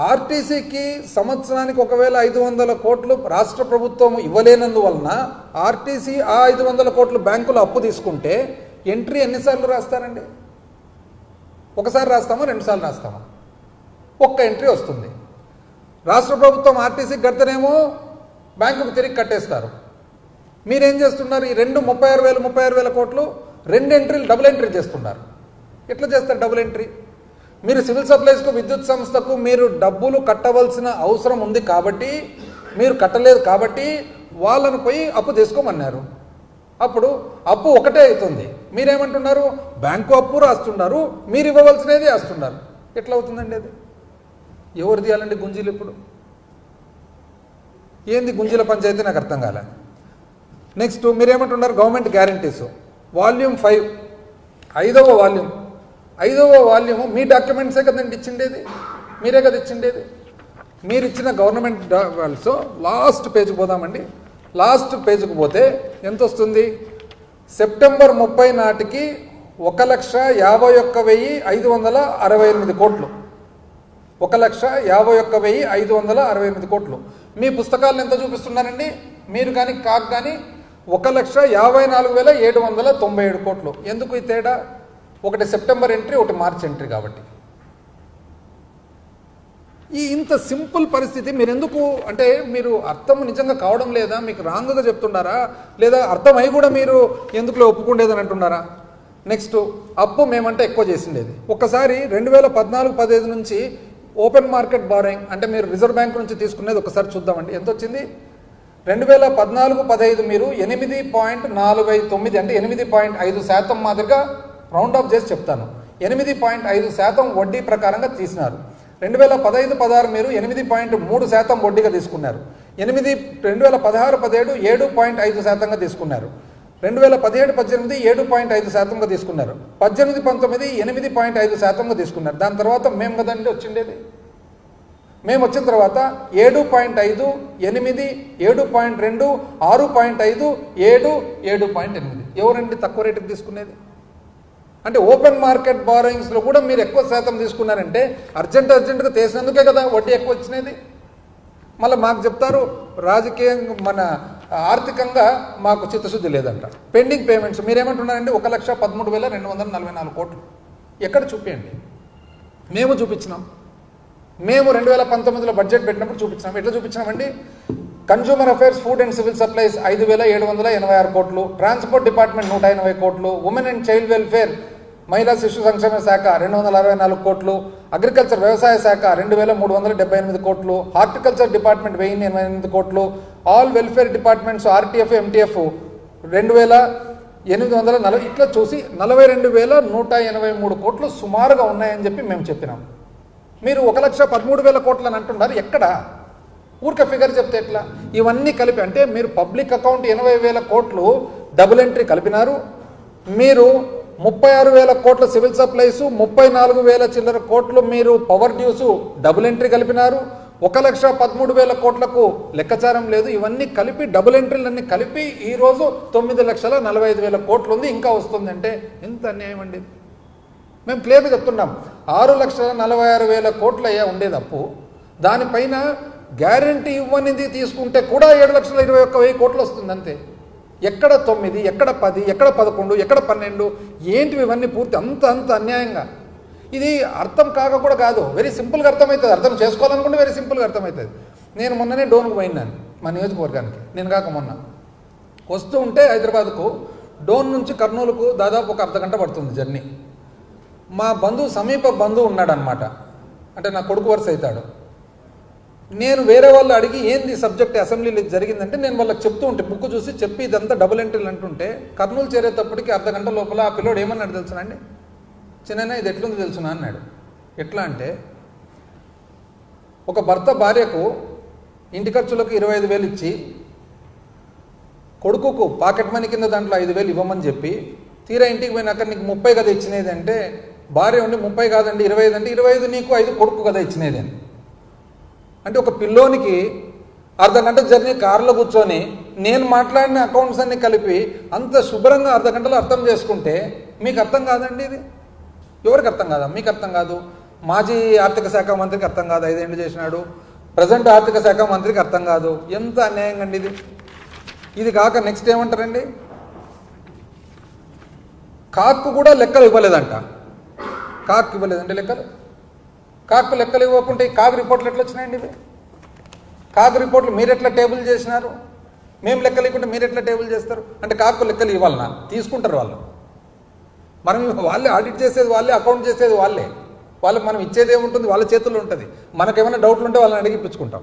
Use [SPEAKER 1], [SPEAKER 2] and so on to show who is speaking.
[SPEAKER 1] ఆర్టీసీకి సంవత్సరానికి ఒకవేళ 500 కోట్లు రాష్ట్ర ప్రభుత్వం ఇవ్వలేనందువలన ఆర్టీసీ ఆ 500 కోట్లు బ్యాంకులో అప్పు తీసుకుంటే ఎంట్రీ ఎన్నిసార్లు రాస్తారండి? ఒకసారి రాస్తామా, 2 సార్లు రాస్తామా? ఒక్క ఎంట్రీ వస్తుంది. రాష్ట్ర ప్రభుత్వం ఆర్టీసీకి కడితేనేమో బ్యాంకుకు తిరిగి కట్టేస్తారు. మీరేం చేస్తున్నారు? ఈ 36,000 కోట్లు 2 ఎంట్రీలు డబుల్ ఎంట్రీ చేస్తున్నారు. ఎట్లా చేస్తారు డబుల్ ఎంట్రీ? మీరు సివిల్ సప్లైస్కు, విద్యుత్ సంస్థకు మీరు డబ్బులు కట్టవలసిన అవసరం ఉంది కాబట్టి, మీరు కట్టలేదు కాబట్టి వాళ్ళను పోయి అప్పు తీసుకోమన్నారు. అప్పుడు అప్పు ఒకటే అవుతుంది. మీరేమంటున్నారు? బ్యాంకు అప్పు రాస్తున్నారు, మీరు ఇవ్వవలసినది వేస్తున్నారు. ఎట్లా అవుతుందండి అది? ఎవరు తీయాలండి గుంజీలు? ఇప్పుడు ఏంది గుంజీల పంచాయతీ? నాకు అర్థం కాలే. నెక్స్ట్ మీరేమంటున్నారు? గవర్నమెంట్ గ్యారంటీస్ వాల్యూమ్ 5, 5వ వాల్యూము మీ డాక్యుమెంట్సే కదండి ఇచ్చిండేది, మీరే కదా ఇచ్చిండేది. మీరు ఇచ్చిన గవర్నమెంట్ డాక్యుమెంట్స్ లాస్ట్ పేజ్కి పోదామండి. లాస్ట్ పేజ్కి పోతే ఎంత వస్తుంది? సెప్టెంబర్ 30 నాటికి 1,51,568 కోట్లు. 1,51,568 కోట్లు. మీ పుస్తకాలను ఎంత చూపిస్తున్నారండి? మీరు కానీ కానీ 1,54,797 కోట్లు. ఎందుకు ఈ తేడా? ఒకటి సెప్టెంబర్ ఎంట్రీ, ఒకటి మార్చ్ ఎంట్రీ. కాబట్టి ఈ ఇంత సింపుల్ పరిస్థితి మీరు ఎందుకు, అంటే మీరు అర్థం నిజంగా కావడం లేదా? మీకు రాంగ్గా చెప్తున్నారా? లేదా అర్థమై కూడా మీరు ఎందుకులో ఒప్పుకుండేదని అంటున్నారా? నెక్స్ట్ అప్పు మేమంటే ఎక్కువ చేసిండేది. ఒక్కసారి 2014-15 నుంచి ఓపెన్ మార్కెట్ బారోయింగ్ అంటే మీరు రిజర్వ్ బ్యాంక్ నుంచి తీసుకునేది ఒకసారి చూద్దామండి. ఎంత వచ్చింది? 2014-15 మీరు 8.49 అంటే 8.5% మాదిరిగా రౌండ్ ఆఫ్ చేసి చెప్తాను. 8.5% వడ్డీ ప్రకారంగా తీసినారు. 2015-16 మీరు 8.3% వడ్డీగా తీసుకున్నారు. 2016-17 7.5%గా తీసుకున్నారు. 2017-18 7.5%గా తీసుకున్నారు. 18-19 8.5%గా తీసుకున్నారు. దాని తర్వాత మేము కదండి వచ్చిండేది. మేము వచ్చిన తర్వాత 7.5, 8, 7.2, 6.5, 7, 7.8. ఎవరండి తక్కువ రేటుకి తీసుకునేది? అంటే ఓపెన్ మార్కెట్ బారోయింగ్స్లో కూడా మీరు ఎక్కువ శాతం తీసుకున్నారంటే అర్జెంటుగా తీసినందుకే కదా వడ్డీ ఎక్కువ వచ్చినది. మళ్ళీ మాకు చెప్తారు రాజకీయంగా మన ఆర్థికంగా మాకు చిత్తశుద్ధి లేదంట. Pending payments మీరేమంటున్నారండి? 1,13,244 కోట్లు. ఎక్కడ చూపించండి? మేము చూపించినాం. మేము 2019లో బడ్జెట్ పెట్టినప్పుడు చూపించినాం. ఎట్లా చూపించినామండి? Consumer affairs, food and civil supplies 5,786 కోట్లు, ట్రాన్స్పోర్ట్ డిపార్ట్మెంట్ 180 కోట్లు, ఉమెన్ అండ్ చైల్డ్ వెల్ఫేర్ మహిళా శిశు సంక్షేమ శాఖ 264 కోట్లు, అగ్రికల్చర్ వ్యవసాయ శాఖ 2,378 కోట్లు, హార్టికల్చర్ డిపార్ట్మెంట్ 1,088 కోట్లు, all welfare departments RTF, MTF 2,840. ఇట్లా చూసి 42,183 కోట్లు సుమారుగా ఉన్నాయని చెప్పి మేము చెప్పినాం. మీరు 1,13,000 కోట్లు అని అంటున్నారు. ఎక్కడ? ఊరికే ఫిగర్ చెప్తే ఎట్లా? ఇవన్నీ కలిపి అంటే మీరు పబ్లిక్ అకౌంట్ 80,000 కోట్లు డబుల్ ఎంట్రీ కలిపినారు. మీరు 36,000 కోట్ల సివిల్ సప్లైస్, 34,000 చిల్లర కోట్లు మీరు పవర్ డ్యూస్ డబుల్ ఎంట్రీ కలిపినారు. 1,13,000 కోట్లకు లెక్కచారం లేదు. ఇవన్నీ కలిపి డబుల్ ఎంట్రీలన్నీ కలిపి ఈరోజు 9,45,000 కోట్లు ఉంది. ఇంకా వస్తుంది అంటే ఎంత అన్యాయం అండి. మేము క్లియర్గా చెప్తున్నాం. 6,46,000 కోట్లు అయ్యా ఉండేది అప్పు. దానిపైన గ్యారంటీ ఇవ్వనిది తీసుకుంటే కూడా 7,21,000 కోట్లు వస్తుంది అంతే. ఎక్కడ 9, ఎక్కడ 10, ఎక్కడ 11, ఎక్కడ 12? ఏంటివి ఇవన్నీ పూర్తి అంత అన్యాయంగా? ఇది అర్థం కాక కూడా కాదు, వెరీ సింపుల్గా అర్థమవుతుంది. అర్థం చేసుకోవాలనుకుంటే వెరీ సింపుల్గా అర్థమవుతుంది. నేను మొన్ననే డోన్కు పోయినాను, మా నియోజకవర్గానికి. నేను కాక మొన్న వస్తూ ఉంటే హైదరాబాద్కు డోన్ నుంచి కర్నూలుకు దాదాపు ఒక అర్ధగంట పడుతుంది జర్నీ. మా సమీప బంధువు ఉన్నాడనమాట, అంటే నా కొడుకు వరుస అవుతాడు. నేను వేరే వాళ్ళు అడిగి ఏంది సబ్జెక్ట్ అసెంబ్లీలో జరిగిందంటే నేను వాళ్ళకి చెప్తూ ఉంటే బుక్ చూసి చెప్పి ఇదంతా డబుల్ ఎంట్రీలు అంటుంటే కర్నూలు చేరేటప్పటికి అర్ధగంట లోపల ఆ పిల్లోడు ఏమన్నాడు తెలుసునండి? చిన్న ఇది ఎట్లుంది తెలుసునా అన్నాడు. ఎట్లా అంటే ఒక భర్త భార్యకు ఇంటి ఖర్చులకు 25,000 ఇచ్చి కొడుకుకు పాకెట్ మనీ కింద దాంట్లో 5,000 ఇవ్వమని చెప్పి తీరా ఇంటికి పోయినాక నీకు 30 కదా ఇచ్చినది అంటే భార్య ఉండి 30 కాదండి 25 అంటే 25 నీకు 5 కొడుకు కదా ఇచ్చినది అని. అంటే ఒక పిల్లోనికి అర్ధగంట జర్నీ కారులో కూర్చొని నేను మాట్లాడిన అకౌంట్స్ అన్ని కలిపి అంత శుభ్రంగా అర్ధగంటలో అర్థం చేసుకుంటే మీకు అర్థం కాదండి? ఇది ఎవరికి అర్థం కాదా? మీకు అర్థం కాదు. మాజీ ఆర్థిక శాఖ మంత్రికి అర్థం కాదు, 5 ఏళ్ళు చేసినాడు. ప్రజెంట్ ఆర్థిక శాఖ మంత్రికి అర్థం కాదు. ఎంత అన్యాయంగా అండి ఇది. ఇది కాక నెక్స్ట్ ఏమంటారండి, కాక్కు కూడా లెక్కలు ఇవ్వలేదంట. కాక్కు ఇవ్వలేదండి లెక్కలు. కాక్కు లెక్కలు ఇవ్వకుంటే ఈ కాగ్ రిపోర్ట్లు ఎట్లా వచ్చినాయండి ఇవి? కాగ్ రిపోర్ట్లు మీరు ఎట్లా టేబుల్ చేసినారు? మేము లెక్కలు ఇవ్వకుంటే మీరు ఎట్లా టేబుల్ చేస్తారు? అంటే కాక్కు లెక్కలు ఇవ్వాలన్నా? తీసుకుంటారు వాళ్ళు. మనం వాళ్ళే ఆడిట్ చేసేది, వాళ్ళే అకౌంట్ చేసేది వాళ్ళే. వాళ్ళకి మనం ఇచ్చేది ఏముంటుంది, వాళ్ళ చేతుల్లో ఉంటుంది. మనకేమైనా డౌట్లు ఉంటే వాళ్ళని అడిగిపించుకుంటాం.